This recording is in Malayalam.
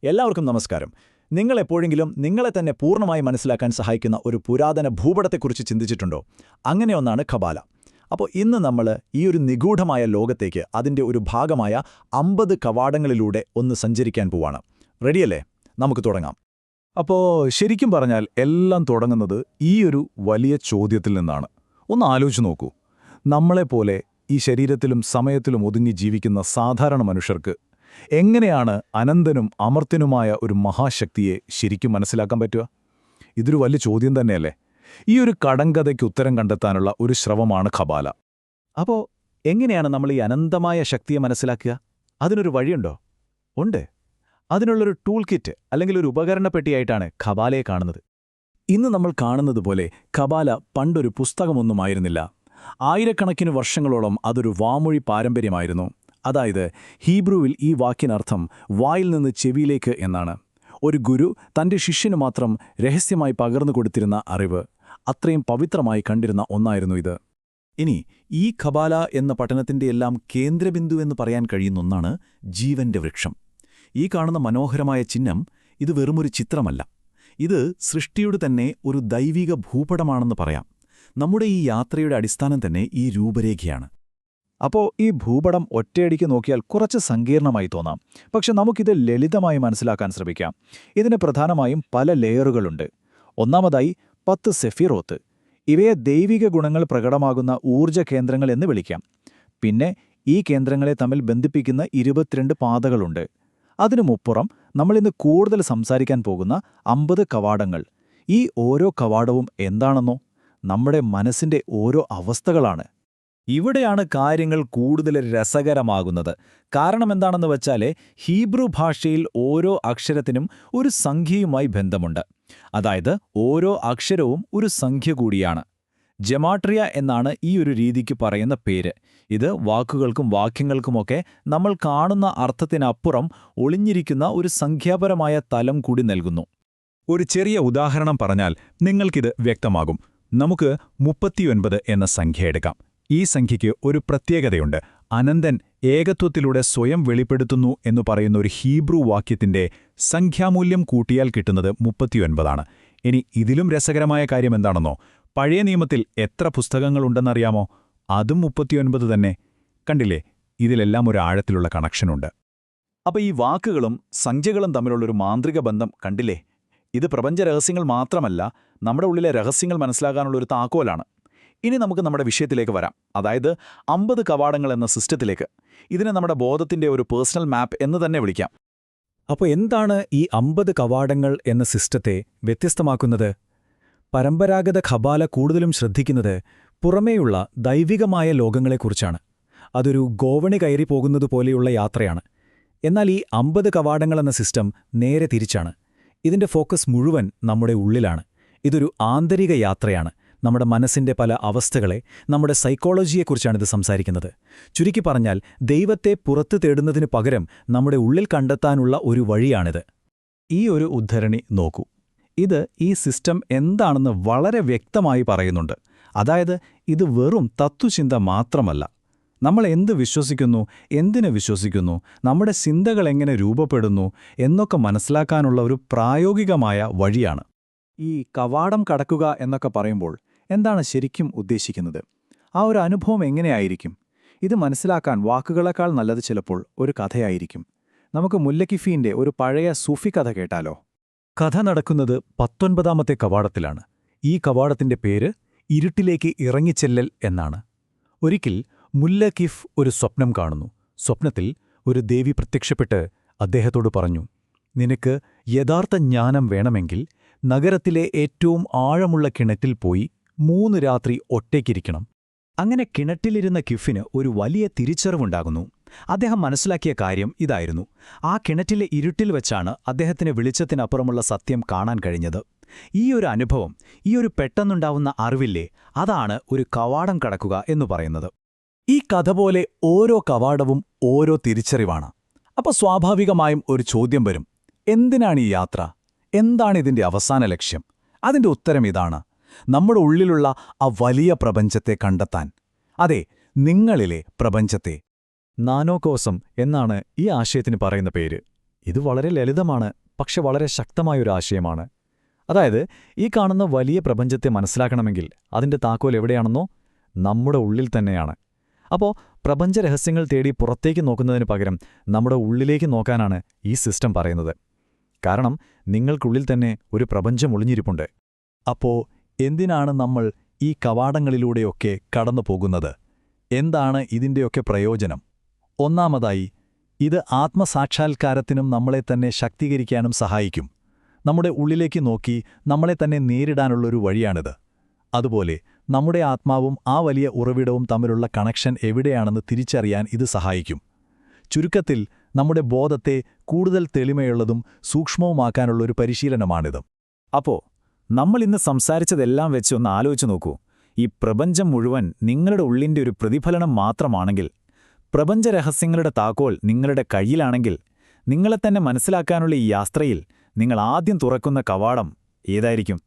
എല്ലാവർക്കും നമസ്കാരം. നിങ്ങളെപ്പോഴെങ്കിലും നിങ്ങളെ തന്നെ പൂർണ്ണമായി മനസ്സിലാക്കാൻ സഹായിക്കുന്ന ഒരു പുരാതന ഭൂപടത്തെക്കുറിച്ച് ചിന്തിച്ചിട്ടുണ്ടോ? അങ്ങനെയൊന്നാണ് ഖബാല. അപ്പോൾ ഇന്ന് നമ്മൾ ഈ ഒരു നിഗൂഢമായ ലോകത്തേക്ക് അതിൻ്റെ ഒരു ഭാഗമായ 50 കവാടങ്ങളിലൂടെ ഒന്ന് സഞ്ചരിക്കാൻ പോവാണ്. റെഡിയല്ലേ? നമുക്ക് തുടങ്ങാം. അപ്പോൾ ശരിക്കും പറഞ്ഞാൽ എല്ലാം തുടങ്ങുന്നത് ഈ ഒരു വലിയ ചോദ്യത്തിൽ നിന്നാണ്. ഒന്ന് ആലോചിച്ച് നോക്കൂ. നമ്മളെപ്പോലെ ഈ ശരീരത്തിലും സമയത്തിലും ഒതുങ്ങി ജീവിക്കുന്ന സാധാരണ മനുഷ്യർക്ക് എങ്ങനെയാണ് അനന്തനും അമർത്യനുമായ ഒരു മഹാശക്തിയെ ശരിക്കും മനസ്സിലാക്കാൻ പറ്റുക? ഇതൊരു വലിയ ചോദ്യം തന്നെയല്ലേ? ഈ ഒരു കടങ്കഥയ്ക്ക് ഉത്തരം കണ്ടെത്താനുള്ള ഒരു ശ്രമമാണ് ഖബാല. അപ്പോൾ എങ്ങനെയാണ് നമ്മൾ ഈ അനന്തമായ ശക്തിയെ മനസ്സിലാക്കുക? അതിനൊരു വഴിയുണ്ടോ? ഉണ്ട്. അതിനുള്ളൊരു ടൂൾ കിറ്റ് അല്ലെങ്കിൽ ഒരു ഉപകരണപ്പെട്ടിയായിട്ടാണ് ഖബാലയെ കാണുന്നത്. ഇന്ന് നമ്മൾ കാണുന്നത് പോലെ ഖബാല പണ്ടൊരു പുസ്തകമൊന്നുമായിരുന്നില്ല. ആയിരക്കണക്കിന് വർഷങ്ങളോളം അതൊരു വാമൊഴി പാരമ്പര്യമായിരുന്നു. അതായത് ഹീബ്രുവിൽ ഈ വാക്കിനർത്ഥം വായിൽ നിന്ന് ചെവിയിലേക്ക് എന്നാണ്. ഒരു ഗുരു തൻ്റെ ശിഷ്യനു മാത്രം രഹസ്യമായി പകർന്നു കൊടുത്തിരുന്ന അറിവ്, അത്രയും പവിത്രമായി കണ്ടിരുന്ന ഒന്നായിരുന്നു ഇത്. ഇനി ഈ ഖബാല എന്ന പഠനത്തിൻ്റെയെല്ലാം കേന്ദ്രബിന്ദു എന്ന് പറയാൻ കഴിയുന്ന ഒന്നാണ് ജീവന്റെ വൃക്ഷം. ഈ കാണുന്ന മനോഹരമായ ചിഹ്നം ഇത് വെറുമൊരു ചിത്രമല്ല. ഇത് സൃഷ്ടിയുടെ തന്നെ ഒരു ദൈവിക ഭൂപടമാണെന്ന് പറയാം. നമ്മുടെ ഈ യാത്രയുടെ അടിസ്ഥാനം തന്നെ ഈ രൂപരേഖയാണ്. അപ്പോൾ ഈ ഭൂപടം ഒറ്റയടിക്ക് നോക്കിയാൽ കുറച്ച് സങ്കീർണമായി തോന്നാം. പക്ഷെ നമുക്കിത് ലളിതമായി മനസ്സിലാക്കാൻ ശ്രമിക്കാം. ഇതിന് പ്രധാനമായും പല ലെയറുകളുണ്ട്. ഒന്നാമതായി 10 സെഫിറോത്ത്. ഇവയെ ദൈവിക ഗുണങ്ങൾ പ്രകടമാകുന്ന ഊർജ്ജ കേന്ദ്രങ്ങൾ എന്ന് വിളിക്കാം. പിന്നെ ഈ കേന്ദ്രങ്ങളെ തമ്മിൽ ബന്ധിപ്പിക്കുന്ന 22 പാതകളുണ്ട്. അതിനുമപ്പുറം നമ്മളിന്ന് കൂടുതൽ സംസാരിക്കാൻ പോകുന്ന 50 കവാടങ്ങൾ. ഈ ഓരോ കവാടവും എന്താണെന്നോ? നമ്മുടെ മനസ്സിന്റെ ഓരോ അവസ്ഥകളാണ്. ഇവിടെയാണ് കാര്യങ്ങൾ കൂടുതൽ രസകരമാകുന്നത്. കാരണം എന്താണെന്ന് വെച്ചാൽ ഹീബ്രു ഭാഷയിൽ ഓരോ അക്ഷരത്തിനും ഒരു സംഖ്യയുമായി ബന്ധമുണ്ട്. അതായത് ഓരോ അക്ഷരവും ഒരു സംഖ്യ കൂടിയാണ്. ജമാട്രിയ എന്നാണ് ഈ ഒരു രീതിക്ക് പറയുന്ന പേര്. ഇത് വാക്കുകൾക്കും വാക്യങ്ങൾക്കുമൊക്കെ നമ്മൾ കാണുന്ന അർത്ഥത്തിനപ്പുറം ഒളിഞ്ഞിരിക്കുന്ന ഒരു സംഖ്യാപരമായ തലം കൂടി നൽകുന്നു. ഒരു ചെറിയ ഉദാഹരണം പറഞ്ഞാൽ നിങ്ങൾക്കിത് വ്യക്തമാകും. നമുക്ക് 39 എന്ന സംഖ്യ എടുക്കാം. ഈ സംഖ്യയ്ക്ക് ഒരു പ്രത്യേകതയുണ്ട്. അനന്തൻ ഏകത്വത്തിലൂടെ സ്വയം വെളിപ്പെടുത്തുന്നു എന്നു പറയുന്ന ഒരു ഹീബ്രു വാക്യത്തിന്റെ സംഖ്യാമൂല്യം കൂട്ടിയാൽ കിട്ടുന്നത് 39 ആണ്. ഇനി ഇതിലും രസകരമായ കാര്യം എന്താണെന്നോ? പഴയ നിയമത്തിൽ എത്ര പുസ്തകങ്ങളുണ്ടെന്നറിയാമോ? അതും 39 തന്നെ. കണ്ടില്ലേ? ഇതിലെല്ലാം ഒരു ആഴത്തിലുള്ള കണക്ഷനുണ്ട്. അപ്പോൾ ഈ വാക്കുകളും സംഖ്യകളും തമ്മിലുള്ളൊരു മാന്ത്രിക ബന്ധം കണ്ടില്ലേ? ഇത് പ്രപഞ്ച രഹസ്യങ്ങൾ മാത്രമല്ല, നമ്മുടെ ഉള്ളിലെ രഹസ്യങ്ങൾ മനസ്സിലാക്കാനുള്ളൊരു താക്കോലാണ്. ഇനി നമുക്ക് നമ്മുടെ വിഷയത്തിലേക്ക് വരാം. അതായത് 50 കവാടങ്ങൾ എന്ന സിസ്റ്റത്തിലേക്ക്. ഇതിനെ നമ്മുടെ ബോധത്തിന്റെ ഒരു പേഴ്സണൽ മാപ്പ് എന്ന് തന്നെ വിളിക്കാം. അപ്പോൾ എന്താണ് ഈ 50 കവാടങ്ങൾ എന്ന സിസ്റ്റത്തെ വ്യത്യസ്തമാക്കുന്നത്? പരമ്പരാഗത ഖബാല കൂടുതലും ശ്രദ്ധിക്കുന്നത് പുറമേയുള്ള ദൈവികമായ ലോകങ്ങളെക്കുറിച്ചാണ്. അതൊരു ഗോവണി കയറി പോകുന്നതുപോലെയുള്ള യാത്രയാണ്. എന്നാൽ ഈ 50 കവാടങ്ങൾ എന്ന സിസ്റ്റം നേരെ തിരിച്ചാണ്. ഇതിന്റെ ഫോക്കസ് മുഴുവൻ നമ്മുടെ ഉള്ളിലാണ്. ഇതൊരു ആന്തരിക യാത്രയാണ്. നമ്മുടെ മനസ്സിന്റെ പല അവസ്ഥകളെ, നമ്മുടെ സൈക്കോളജിയെക്കുറിച്ചാണിത് സംസാരിക്കുന്നത്. ചുരുക്കി പറഞ്ഞാൽ ദൈവത്തെ പുറത്തു തേടുന്നതിനു പകരം നമ്മുടെ ഉള്ളിൽ കണ്ടെത്താനുള്ള ഒരു വഴിയാണിത്. ഈ ഒരു ഉദ്ധരണി നോക്കൂ. ഇത് ഈ സിസ്റ്റം എന്താണെന്ന് വളരെ വ്യക്തമായി പറയുന്നുണ്ട്. അതായത് ഇത് വെറും തത്വചിന്ത മാത്രമല്ല. നമ്മൾ എന്ത് വിശ്വസിക്കുന്നു, എന്തിനു വിശ്വസിക്കുന്നു, നമ്മുടെ ചിന്തകൾ എങ്ങനെ രൂപപ്പെടുന്നു എന്നൊക്കെ മനസ്സിലാക്കാനുള്ള ഒരു പ്രായോഗികമായ വഴിയാണ്. ഈ കവാടം കടക്കുക എന്നൊക്കെ പറയുമ്പോൾ എന്താണ് ശരിക്കും ഉദ്ദേശിക്കുന്നത്? ആ ഒരു അനുഭവം എങ്ങനെയായിരിക്കും? ഇത് മനസ്സിലാക്കാൻ വാക്കുകളെക്കാൾ നല്ലത് ചിലപ്പോൾ ഒരു കഥയായിരിക്കും. നമുക്ക് മുല്ലക്കിഫീന്റെ ഒരു പഴയ സൂഫി കഥ കേട്ടാലോ? കഥ നടക്കുന്നത് 19ാമത്തെ കവാടത്തിലാണ്. ഈ കവാടത്തിന്റെ പേര് ഇരുട്ടിലേക്ക് ഇറങ്ങിച്ചെല്ലൽ എന്നാണ്. ഒരിക്കൽ മുല്ലക്കിഫ് ഒരു സ്വപ്നം കാണുന്നു. സ്വപ്നത്തിൽ ഒരു ദേവി പ്രത്യക്ഷപ്പെട്ട് അദ്ദേഹത്തോട് പറഞ്ഞു, നിനക്ക് യഥാർത്ഥ ജ്ഞാനം വേണമെങ്കിൽ നഗരത്തിലെ ഏറ്റവും ആഴമുള്ള കിണറ്റിൽ പോയി 3 രാത്രി ഒറ്റയ്ക്കിരിക്കണം. അങ്ങനെ കിണറ്റിലിരുന്ന കിഫിന് ഒരു വലിയ തിരിച്ചറിവുണ്ടാകുന്നു. അദ്ദേഹം മനസ്സിലാക്കിയ കാര്യം ഇതായിരുന്നു. ആ കിണറ്റിലെ ഇരുട്ടിൽ വെച്ചാണ് അദ്ദേഹത്തിന് വെളിച്ചത്തിനപ്പുറമുള്ള സത്യം കാണാൻ കഴിഞ്ഞത്. ഈ ഒരു അനുഭവം, ഈ ഒരു പെട്ടെന്നുണ്ടാവുന്ന അറിവില്ലേ, അതാണ് ഒരു കവാടം കടക്കുക എന്നു പറയുന്നത്. ഈ കഥ പോലെ ഓരോ കവാടവും ഓരോ തിരിച്ചറിവാണ്. അപ്പോൾ സ്വാഭാവികമായും ഒരു ചോദ്യം വരും. എന്തിനാണ് ഈ യാത്ര? എന്താണിതിന്റെ അവസാന ലക്ഷ്യം? അതിന്റെ ഉത്തരം ഇതാണ്: നമ്മുടെ ഉള്ളിലുള്ള ആ വലിയ പ്രപഞ്ചത്തെ കണ്ടെത്താൻ. അതെ, നിങ്ങളിലെ പ്രപഞ്ചത്തെ. നാനോകോസം എന്നാണ് ഈ ആശയത്തിന് പറയുന്ന പേര്. ഇത് വളരെ ലളിതമാണ്, പക്ഷെ വളരെ ശക്തമായൊരു ആശയമാണ്. അതായത്, ഈ കാണുന്ന വലിയ പ്രപഞ്ചത്തെ മനസ്സിലാക്കണമെങ്കിൽ അതിന്റെ താക്കോൽ എവിടെയാണെന്നോ? നമ്മുടെ ഉള്ളിൽ തന്നെയാണ്. അപ്പോൾ പ്രപഞ്ചരഹസ്യങ്ങൾ തേടി പുറത്തേക്ക് നോക്കുന്നതിന് പകരം നമ്മുടെ ഉള്ളിലേക്ക് നോക്കാനാണ് ഈ സിസ്റ്റം പറയുന്നത്. കാരണം നിങ്ങൾക്കുള്ളിൽ തന്നെ ഒരു പ്രപഞ്ചം ഒളിഞ്ഞിരിപ്പുണ്ട്. അപ്പോ എന്തിനാണ് നമ്മൾ ഈ കവാടങ്ങളിലൂടെയൊക്കെ കടന്നു പോകുന്നത്? എന്താണ് ഇതിന്റെയൊക്കെ പ്രയോജനം? ഒന്നാമതായി, ഇത് ആത്മസാക്ഷാത്കാരത്തിനും നമ്മളെ തന്നെ ശക്തീകരിക്കാനും സഹായിക്കും. നമ്മുടെ ഉള്ളിലേക്ക് നോക്കി നമ്മളെ തന്നെ നേരിടാനുള്ളൊരു വഴിയാണിത്. അതുപോലെ നമ്മുടെ ആത്മാവും ആ വലിയ ഉറവിടവും തമ്മിലുള്ള കണക്ഷൻ എവിടെയാണെന്ന് തിരിച്ചറിയാൻ ഇത് സഹായിക്കും. ചുരുക്കത്തിൽ, നമ്മുടെ ബോധത്തെ കൂടുതൽ തെളിമയുള്ളതും സൂക്ഷ്മവുമാക്കാനുള്ളൊരു പരിശീലനമാണിത്. അപ്പോ നമ്മളിന്ന് സംസാരിച്ചതെല്ലാം വെച്ച് ഒന്ന് ആലോചിച്ചു നോക്കൂ. ഈ പ്രപഞ്ചം മുഴുവൻ നിങ്ങളുടെ ഉള്ളിന്റെ ഒരു പ്രതിഫലനം മാത്രമാണെങ്കിൽ, പ്രപഞ്ചരഹസ്യങ്ങളുടെ താക്കോൽ നിങ്ങളുടെ കയ്യിലാണെങ്കിൽ, നിങ്ങളെത്തന്നെ മനസ്സിലാക്കാനുള്ള ഈ യാത്രയിൽ നിങ്ങൾ ആദ്യം തുറക്കുന്ന കവാടം ഏതായിരിക്കും?